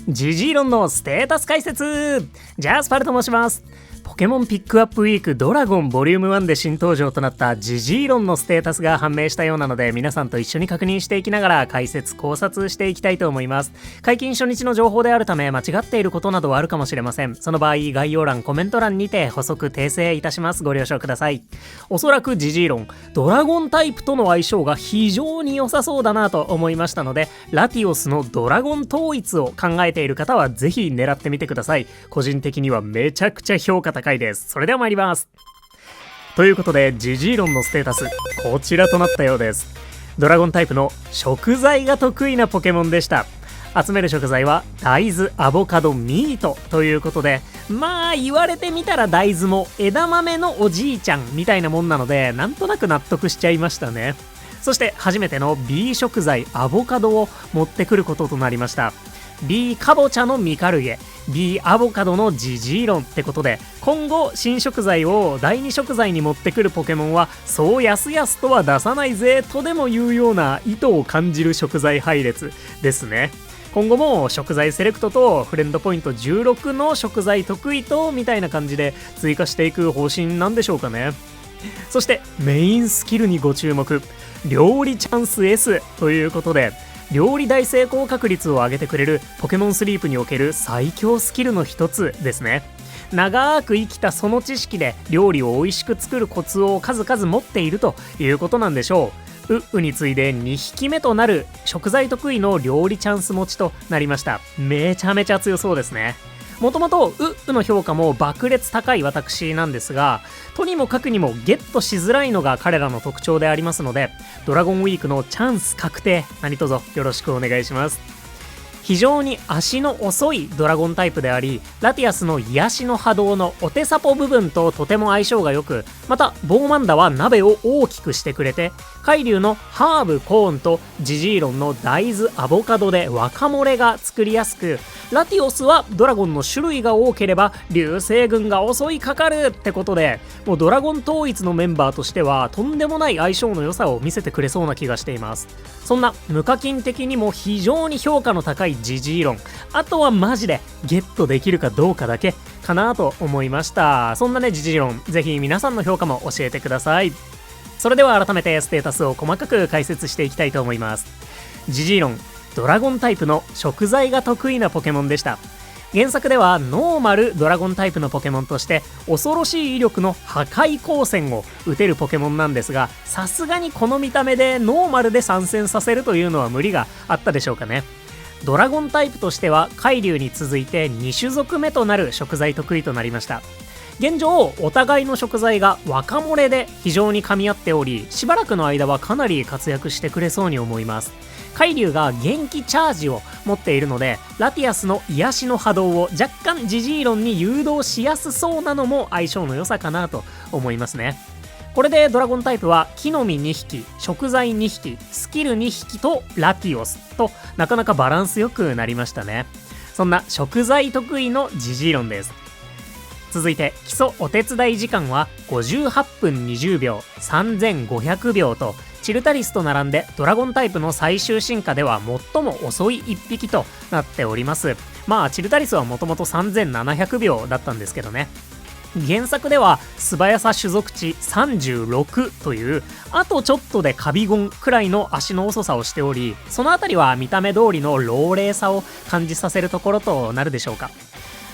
ジジイロンのステータス解説。ジャスパルと申します。ポケモンピックアップウィークドラゴンボリューム1で新登場となったジジイロンのステータスが判明したようなので、皆さんと一緒に確認していきながら解説考察していきたいと思います。解禁初日の情報であるため間違っていることなどはあるかもしれません。その場合概要欄コメント欄にて補足訂正いたします。ご了承ください。おそらくジジイロンドラゴンタイプとの相性が非常に良さそうだなと思いましたので、ラティオスのドラゴン統一を考えている方はぜひ狙ってみてください。個人的にはめちゃくちゃ評価高いです。それでは参ります。ということでジジイロンのステータスこちらとなったようです。ドラゴンタイプの食材が得意なポケモンでした。集める食材は大豆、アボカド、ミートということで、まあ言われてみたら大豆も枝豆のおじいちゃんみたいなもんなので、なんとなく納得しちゃいましたね。そして初めての B 食材アボカドを持ってくることとなりました。 B かぼちゃのミカルゲ、 B アボカドのジジイロンってことで、今後新食材を第2食材に持ってくるポケモンはそうやすやすとは出さないぜとでも言うような意図を感じる食材配列ですね。今後も食材セレクトとフレンドポイント16の食材得意とみたいな感じで追加していく方針なんでしょうかね。そしてメインスキルにご注目。料理チャンス S ということで、料理大成功確率を上げてくれるポケモンスリープにおける最強スキルの一つですね。長く生きたその知識で料理を美味しく作るコツを数々持っているということなんでしょう。に次いで2匹目となる食材得意の料理チャンス持ちとなりました。めちゃめちゃ強そうですね。もともとの評価も爆裂高い私なんですが、とにもかくにもゲットしづらいのが彼らの特徴でありますので、ドラゴンウィークのチャンス確定、何卒よろしくお願いします。非常に足の遅いドラゴンタイプであり、ラティアスの癒しの波動のお手サポ部分ととても相性が良く、またボーマンダは鍋を大きくしてくれて、海竜のハーブコーンとジジイロンの大豆アボカドで若漏れが作りやすく、ラティオスはドラゴンの種類が多ければ流星群が襲いかかるってことで、もうドラゴン統一のメンバーとしてはとんでもない相性の良さを見せてくれそうな気がしています。そんな無課金的にも非常に評価の高いジジイロン、あとはマジでゲットできるかどうかだけかなと思いました。そんなねジジイロン、ぜひ皆さんの評価も教えてください。それでは改めてステータスを細かく解説していきたいと思います。ジジイロンドラゴンタイプの食材が得意なポケモンでした。原作ではノーマルドラゴンタイプのポケモンとして恐ろしい威力の破壊光線を打てるポケモンなんですが、さすがにこの見た目でノーマルで参戦させるというのは無理があったでしょうかね。ドラゴンタイプとしては海竜に続いて2種族目となる食材得意となりました。現状お互いの食材が若漏れで非常に噛み合っており、しばらくの間はかなり活躍してくれそうに思います。海竜が元気チャージを持っているので、ラティアスの癒しの波動を若干ジジイロンに誘導しやすそうなのも相性の良さかなと思いますね。これでドラゴンタイプは木の実2匹、食材2匹、スキル2匹とラティオスとなかなかバランスよくなりましたね。そんな食材得意のジジイロンです。続いて基礎お手伝い時間は58分20秒、3500秒とチルタリスと並んでドラゴンタイプの最終進化では最も遅い1匹となっております。まあチルタリスはもともと3700秒だったんですけどね。原作では素早さ種族値36というあとちょっとでカビゴンくらいの足の遅さをしており、そのあたりは見た目通りの老齢さを感じさせるところとなるでしょうか。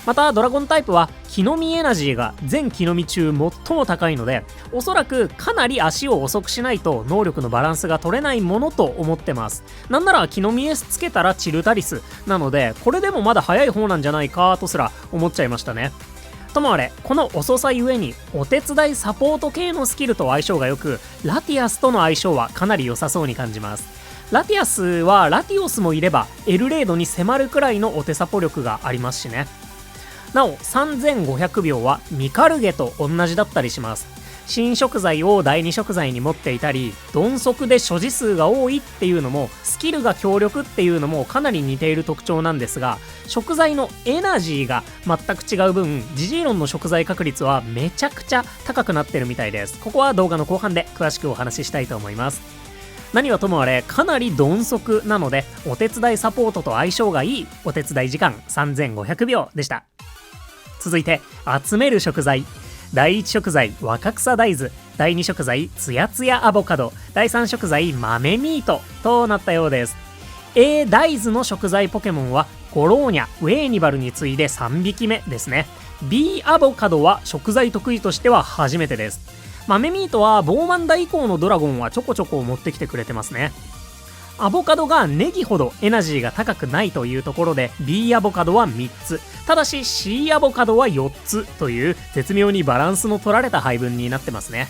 またドラゴンタイプは木の実エナジーが全木の実中最も高いので、おそらくかなり足を遅くしないと能力のバランスが取れないものと思ってます。なんなら木の実 S つけたらチルタリスなので、これでもまだ早い方なんじゃないかとすら思っちゃいましたね。ともあれこの遅さゆえにお手伝いサポート系のスキルと相性が良く、ラティアスとの相性はかなり良さそうに感じます。ラティアスはラティオスもいればエルレードに迫るくらいのお手サポ力がありますしね。なお3500秒はミカルゲと同じだったりします。新食材を第2食材に持っていたり、鈍足で所持数が多いっていうのもスキルが強力っていうのもかなり似ている特徴なんですが、食材のエナジーが全く違う分ジジイロンの食材確率はめちゃくちゃ高くなってるみたいです。ここは動画の後半で詳しくお話ししたいと思います。何はともあれかなり鈍足なので、お手伝いサポートと相性がいいお手伝い時間3500秒でした。続いて集める食材。第1食材若草大豆、第2食材つやつやアボカド、第3食材豆ミートとなったようです。A 大豆の食材ポケモンはゴローニャ、ウェーニバルに次いで3匹目ですね。 B アボカドは食材得意としては初めてです。豆ミートはボーマンダ以降のドラゴンはちょこちょこ持ってきてくれてますね。アボカドがネギほどエナジーが高くないというところで B アボカドは3つ、ただし C アボカドは4つという絶妙にバランスの取られた配分になってますね。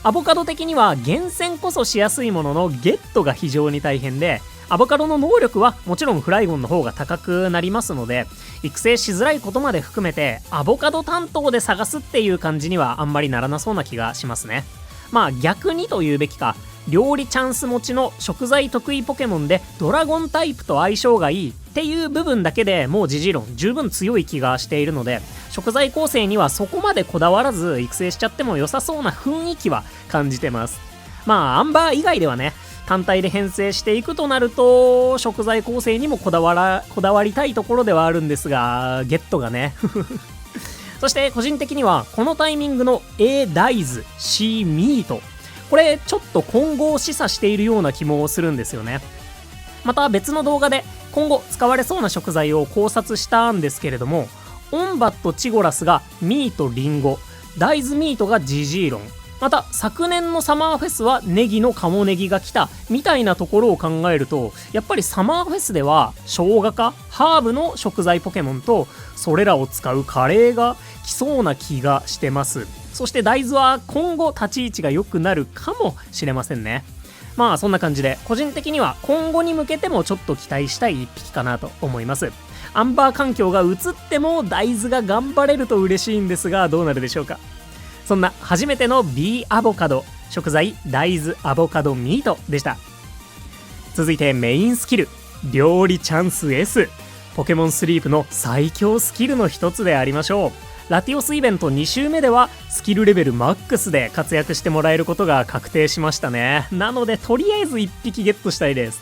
アボカド的には厳選こそしやすいもののゲットが非常に大変で、アボカドの能力はもちろんフライゴンの方が高くなりますので、育成しづらいことまで含めてアボカド担当で探すっていう感じにはあんまりならなそうな気がしますね。まあ逆にというべきか、料理チャンス持ちの食材得意ポケモンでドラゴンタイプと相性がいいっていう部分だけでもうジジロン十分強い気がしているので、食材構成にはそこまでこだわらず育成しちゃっても良さそうな雰囲気は感じてます。まあアンバー以外ではね、単体で編成していくとなると食材構成にもこだわりたいところではあるんですが、ゲットがねそして個人的にはこのタイミングの A 大豆 C ミート、これちょっと今後を示唆しているような気もするんですよね。また別の動画で今後使われそうな食材を考察したんですけれども、オンバットチゴラスがミートリンゴ、大豆ミートがジジーロン、また昨年のサマーフェスはネギのカモネギが来たみたいなところを考えると、やっぱりサマーフェスでは生姜かハーブの食材ポケモンとそれらを使うカレーが来そうな気がしてます。そして大豆は今後立ち位置が良くなるかもしれませんね。まあそんな感じで個人的には今後に向けてもちょっと期待したい一匹かなと思います。アンバー環境が移っても大豆が頑張れると嬉しいんですが、どうなるでしょうか。そんな初めての B アボカド、食材大豆アボカドミートでした。続いてメインスキル、料理チャンス S、 ポケモンスリープの最強スキルの一つでありましょう。ラティオスイベント2週目ではスキルレベルマックスで活躍してもらえることが確定しましたね。なのでとりあえず1匹ゲットしたいです。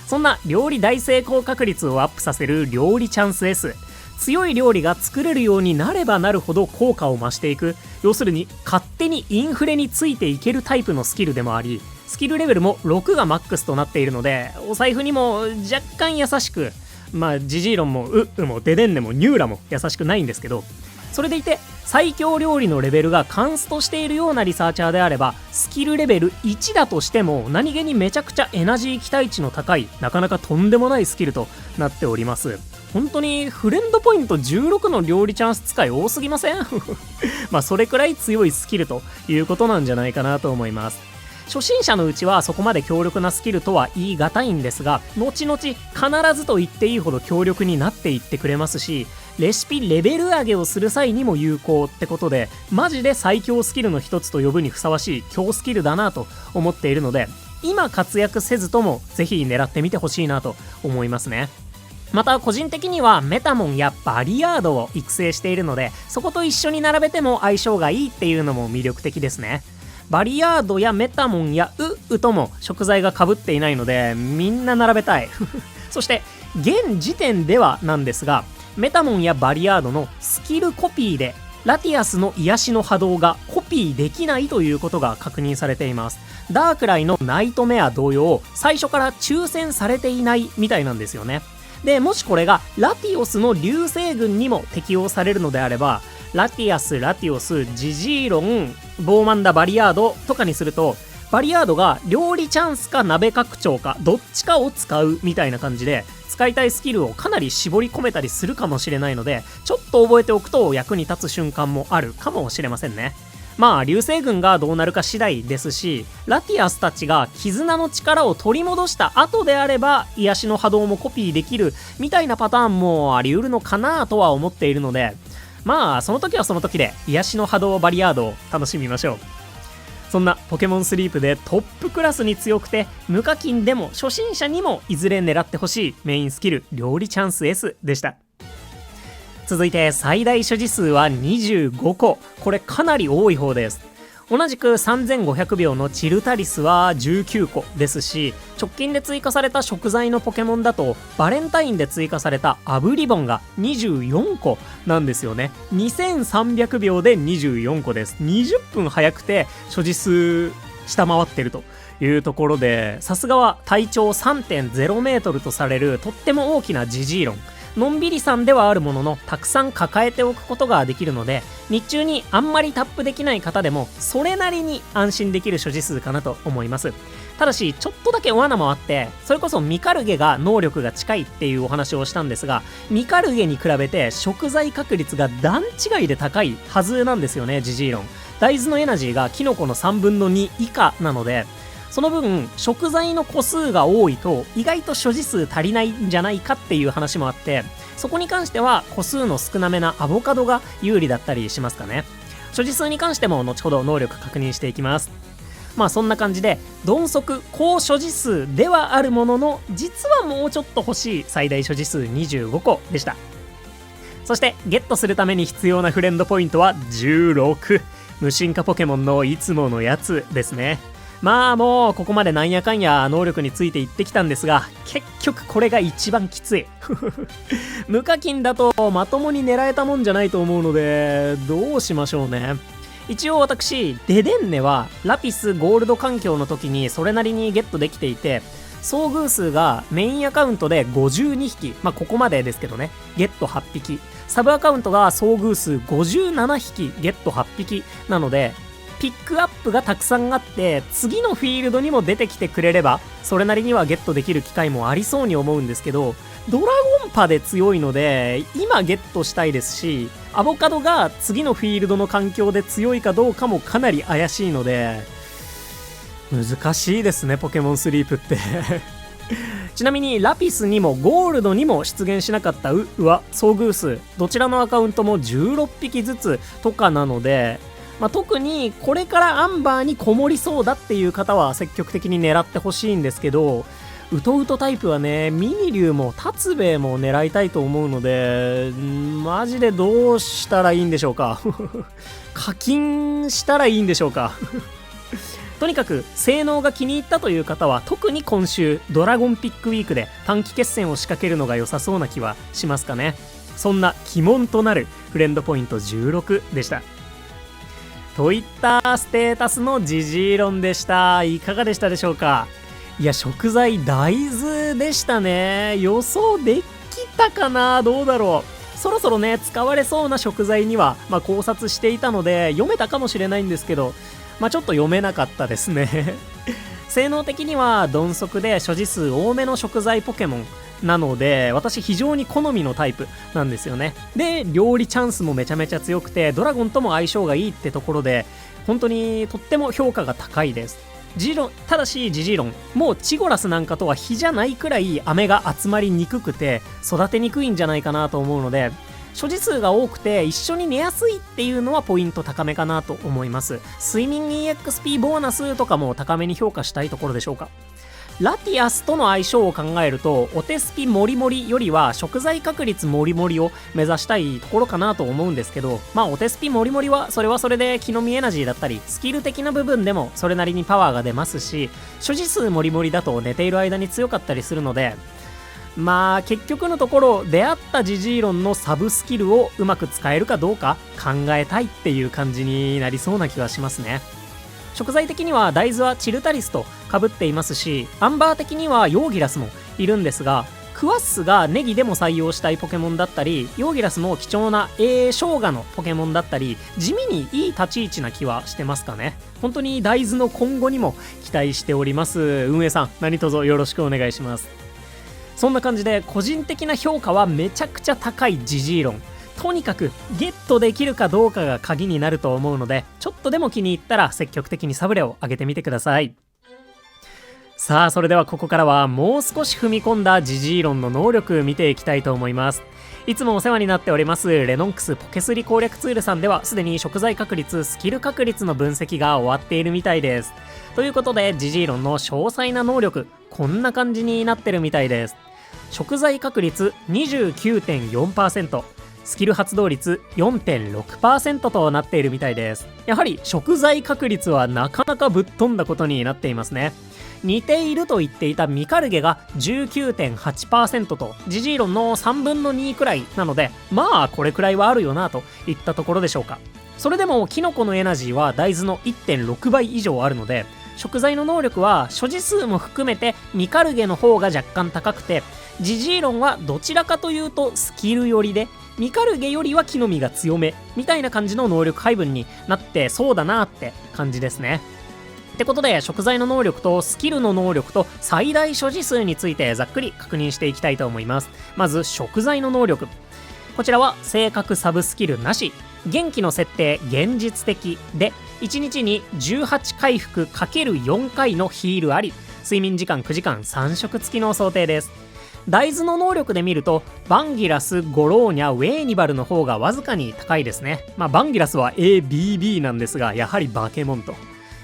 そんな料理大成功確率をアップさせる料理チャンス S、 強い料理が作れるようになればなるほど効果を増していく、要するに勝手にインフレについていけるタイプのスキルでもあり、スキルレベルも6がマックスとなっているので、お財布にも若干優しく、まあジジーロンもウもデデンネもニューラも優しくないんですけど、それでいて最強料理のレベルがカンストしているようなリサーチャーであれば、スキルレベル1だとしても何気にめちゃくちゃエナジー期待値の高い、なかなかとんでもないスキルとなっております。本当にフレンドポイント16の料理チャンス使い多すぎませんまあそれくらい強いスキルということなんじゃないかなと思います。初心者のうちはそこまで強力なスキルとは言い難いんですが、後々必ずと言っていいほど強力になっていってくれますし、レシピレベル上げをする際にも有効ってことで、マジで最強スキルの一つと呼ぶにふさわしい強スキルだなと思っているので、今活躍せずともぜひ狙ってみてほしいなと思いますね。また個人的にはメタモンやバリアードを育成しているので、そこと一緒に並べても相性がいいっていうのも魅力的ですね。バリアードやメタモンやウとも食材が被っていないので、みんな並べたいそして現時点ではなんですが、メタモンやバリアードのスキルコピーでラティアスの癒しの波動がコピーできないということが確認されています。ダークライのナイトメア同様、最初から抽選されていないみたいなんですよね。でもしこれがラティオスの流星群にも適用されるのであれば、ラティアス、ラティオス、ジジーロン、ボーマンダ、バリアードとかにすると、バリアードが料理チャンスか鍋拡張かどっちかを使うみたいな感じで、使いたいスキルをかなり絞り込めたりするかもしれないので、ちょっと覚えておくと役に立つ瞬間もあるかもしれませんね。まあ流星群がどうなるか次第ですし、ラティアスたちが絆の力を取り戻した後であれば癒しの波動もコピーできるみたいなパターンもあり得るのかなとは思っているので、まあその時はその時で癒しの波動バリアードを楽しみましょう。そんなポケモンスリープでトップクラスに強くて無課金でも初心者にもいずれ狙ってほしいメインスキル料理チャンス S でした。続いて最大所持数は25個、これかなり多い方です。同じく3500秒のチルタリスは19個ですし、直近で追加された食材のポケモンだとバレンタインで追加されたアブリボンが24個なんですよね。2300秒で24個です。20分早くて所持数下回ってるというところで、さすがは体長 3.0 メートルとされるとっても大きなジジイロン。のんびりさんではあるものの、たくさん抱えておくことができるので、日中にあんまりタップできない方でもそれなりに安心できる所持数かなと思います。ただしちょっとだけ罠もあって、それこそミカルゲが能力が近いっていうお話をしたんですが、ミカルゲに比べて食材確率が段違いで高いはずなんですよね。ジジイロン大豆のエナジーがキノコの3分の2以下なので、その分食材の個数が多いと意外と所持数足りないんじゃないかっていう話もあって、そこに関しては個数の少なめなアボカドが有利だったりしますかね。所持数に関しても後ほど能力確認していきます。まあそんな感じで鈍足高所持数ではあるものの、実はもうちょっと欲しい最大所持数25個でした。そしてゲットするために必要なフレンドポイントは16。無進化ポケモンのいつものやつですね。まあもうここまでなんやかんや能力について言ってきたんですが、結局これが一番きつい無課金だとまともに狙えたもんじゃないと思うので、どうしましょうね。一応私デデンネはラピスゴールド環境の時にそれなりにゲットできていて、遭遇数がメインアカウントで52匹、まあここまでですけどね、ゲット8匹、サブアカウントが遭遇数57匹ゲット8匹なので、ピックアップがたくさんあって次のフィールドにも出てきてくれればそれなりにはゲットできる機会もありそうに思うんですけど、ドラゴンパで強いので今ゲットしたいですし、アボカドが次のフィールドの環境で強いかどうかもかなり怪しいので難しいですね、ポケモンスリープってちなみにラピスにもゴールドにも出現しなかったは遭遇数どちらのアカウントも16匹ずつとかなので、まあ、特にこれからアンバーにこもりそうだっていう方は積極的に狙ってほしいんですけど、ウトウトタイプはね、ミニ竜も達兵衛も狙いたいと思うので、マジでどうしたらいいんでしょうか課金したらいいんでしょうかとにかく性能が気に入ったという方は特に今週ドラゴンピックウィークで短期決戦を仕掛けるのが良さそうな気はしますかね。そんな鬼門となるフレンドポイント16でした。といったステータスのジジイロンでした。いかがでしたでしょうか。いや、食材大豆でしたね。予想できたかな、どうだろう。そろそろね使われそうな食材には、考察していたので読めたかもしれないんですけど、ちょっと読めなかったですね性能的には鈍足で所持数多めの食材ポケモンなので、私非常に好みのタイプなんですよね。で料理チャンスもめちゃめちゃ強くてドラゴンとも相性がいいってところで本当にとっても評価が高いです。ただしジジイロンもうチゴラスなんかとは比じゃないくらい飴が集まりにくくて育てにくいんじゃないかなと思うので、所持数が多くて一緒に寝やすいっていうのはポイント高めかなと思います。睡眠 EXP ボーナスとかも高めに評価したいところでしょうか。ラティアスとの相性を考えるとお手スピモリモリよりは食材確率モリモリを目指したいところかなと思うんですけど、お手スピモリモリはそれはそれで木の実エナジーだったりスキル的な部分でもそれなりにパワーが出ますし、所持数モリモリだと寝ている間に強かったりするので、結局のところ出会ったジジイロンのサブスキルをうまく使えるかどうか考えたいっていう感じになりそうな気がしますね。食材的には大豆はチルタリスと被っていますし、アンバー的にはヨーギラスもいるんですが、クワッスがネギでも採用したいポケモンだったり、ヨーギラスも貴重な生姜のポケモンだったり、地味にいい立ち位置な気はしてますかね。本当に大豆の今後にも期待しております。運営さん何卒よろしくお願いします。そんな感じで個人的な評価はめちゃくちゃ高いジジイロン。とにかくゲットできるかどうかが鍵になると思うので、ちょっとでも気に入ったら積極的にサブレを上げてみてください。さあそれではここからはもう少し踏み込んだジジイロンの能力見ていきたいと思います。いつもお世話になっておりますレノンクスポケスリ攻略ツールさんではすでに食材確率スキル確率の分析が終わっているみたいです。ということでジジイロンの詳細な能力こんな感じになってるみたいです。食材確率 29.4%、スキル発動率 4.6% となっているみたいです。やはり食材確率はなかなかぶっ飛んだことになっていますね。似ていると言っていたミカルゲが 19.8% とジジイロンの3分の2くらいなので、まあこれくらいはあるよなといったところでしょうか。それでもキノコのエナジーは大豆の 1.6 倍以上あるので、食材の能力は所持数も含めてミカルゲの方が若干高くて、ジジイロンはどちらかというとスキル寄りで、ミカルゲよりは木の実が強めみたいな感じの能力配分になってそうだなって感じですね。ってことで、食材の能力とスキルの能力と最大所持数についてざっくり確認していきたいと思います。まず食材の能力、こちらは性格サブスキルなし、元気の設定現実的で、1日に18回復 ×4 回のヒールあり、睡眠時間9時間3食付きの想定です。大豆の能力で見るとバンギラス、ゴローニャ、ウェーニバルの方がわずかに高いですね。バンギラスは ABB なんですが、やはりバケモンと。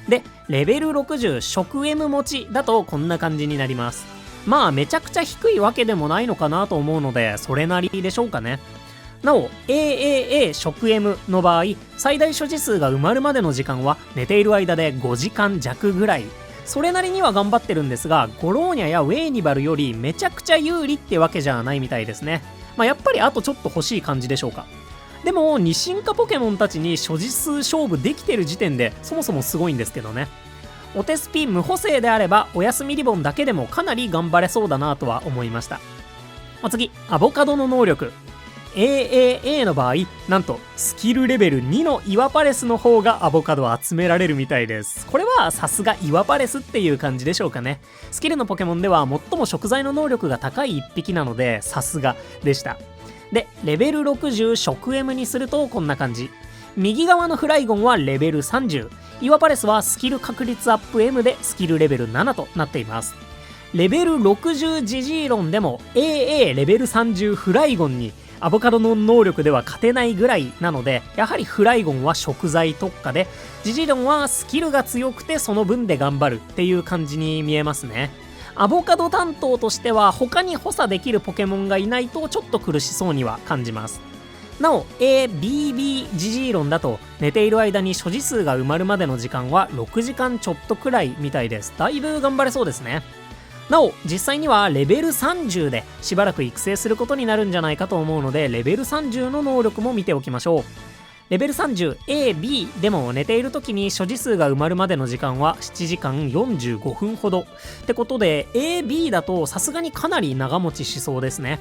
で、レベル60食 M 持ちだとこんな感じになります。めちゃくちゃ低いわけでもないのかなと思うので、それなりでしょうかね。なお AAA 食 M の場合、最大所持数が埋まるまでの時間は寝ている間で5時間弱ぐらい。それなりには頑張ってるんですが、ゴローニャやウェーニバルよりめちゃくちゃ有利ってわけじゃないみたいですね。やっぱりあとちょっと欲しい感じでしょうか。でも二進化ポケモンたちに所持数勝負できてる時点でそもそもすごいんですけどね。お手スピ無補正であればお休みリボンだけでもかなり頑張れそうだなとは思いました。次、アボカドの能力。 AAA の場合、なんとスキルレベル2のイワパレスの方がアボカドを集められるみたいです。これはさすがイワパレスっていう感じでしょうかね。スキルのポケモンでは最も食材の能力が高い一匹なので、さすがでした。で、レベル60食 M にするとこんな感じ。右側のフライゴンはレベル30、イワパレスはスキル確率アップ M でスキルレベル7となっています。レベル60ジジイロンでも AA レベル30フライゴンにアボカドの能力では勝てないぐらいなので、やはりフライゴンは食材特化で、ジジイロンはスキルが強くてその分で頑張るっていう感じに見えますね。アボカド担当としては他に補佐できるポケモンがいないとちょっと苦しそうには感じます。なお ABB ジジイロンだと寝ている間に所持数が埋まるまでの時間は6時間ちょっとくらいみたいです。だいぶ頑張れそうですね。なお実際にはレベル30でしばらく育成することになるんじゃないかと思うので、レベル30の能力も見ておきましょう。レベル 30AB でも寝ている時に所持数が埋まるまでの時間は7時間45分ほどってことで、 AB だとさすがにかなり長持ちしそうですね。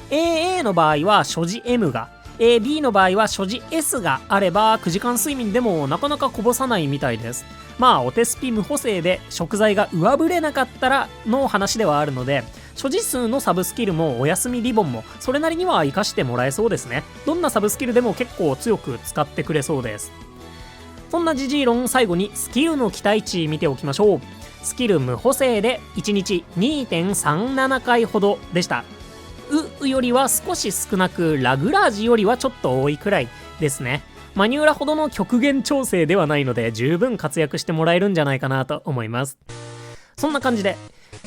AA の場合は所持 M が、 AB の場合は所持 S があれば9時間睡眠でもなかなかこぼさないみたいです。お手スピ無補正で食材が上振れなかったらの話ではあるので、所持数のサブスキルもお休みリボンもそれなりには活かしてもらえそうですね。どんなサブスキルでも結構強く使ってくれそうです。そんなジジイロン、最後にスキルの期待値見ておきましょう。スキル無補正で1日 2.37 回ほどでした。よりは少し少なく、ラグラージよりはちょっと多いくらいですね。マニューラほどの極限調整ではないので十分活躍してもらえるんじゃないかなと思います。そんな感じで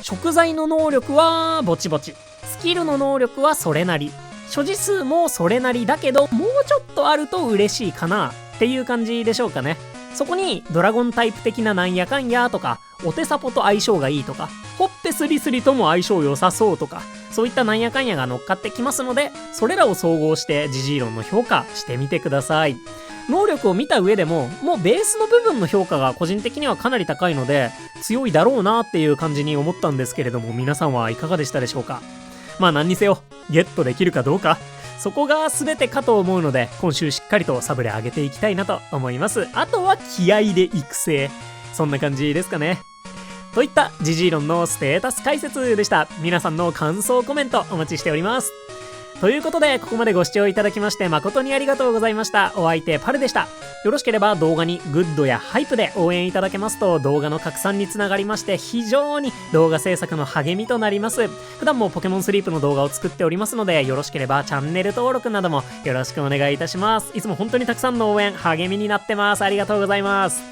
食材の能力はぼちぼち、スキルの能力はそれなり、所持数もそれなりだけどもうちょっとあると嬉しいかなっていう感じでしょうかね。そこにドラゴンタイプ的ななんやかんやとか、お手サポと相性がいいとか、ほっぺスリスリとも相性良さそうとか、そういったなんやかんやが乗っかってきますので、それらを総合してジジイロンの評価してみてください。能力を見た上でももうベースの部分の評価が個人的にはかなり高いので強いだろうなっていう感じに思ったんですけれども、皆さんはいかがでしたでしょうか。何にせよゲットできるかどうか、そこが全てかと思うので、今週しっかりとサブレ上げていきたいなと思います。あとは気合で育成、そんな感じですかね。といったジジイロンのステータス解説でした。皆さんの感想コメントお待ちしております。ということで、ここまでご視聴いただきまして誠にありがとうございました。お相手パルでした。よろしければ動画にグッドやハイプで応援いただけますと動画の拡散につながりまして、非常に動画制作の励みとなります。普段もポケモンスリープの動画を作っておりますので、よろしければチャンネル登録などもよろしくお願いいたします。いつも本当にたくさんの応援励みになってます。ありがとうございます。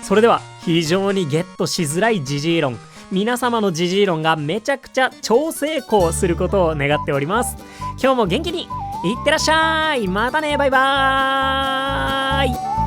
それでは、非常にゲットしづらいジジイロン、皆様のジジイロンがめちゃくちゃ超成功することを願っております。今日も元気にいってらっしゃい。またね、バイバーイ。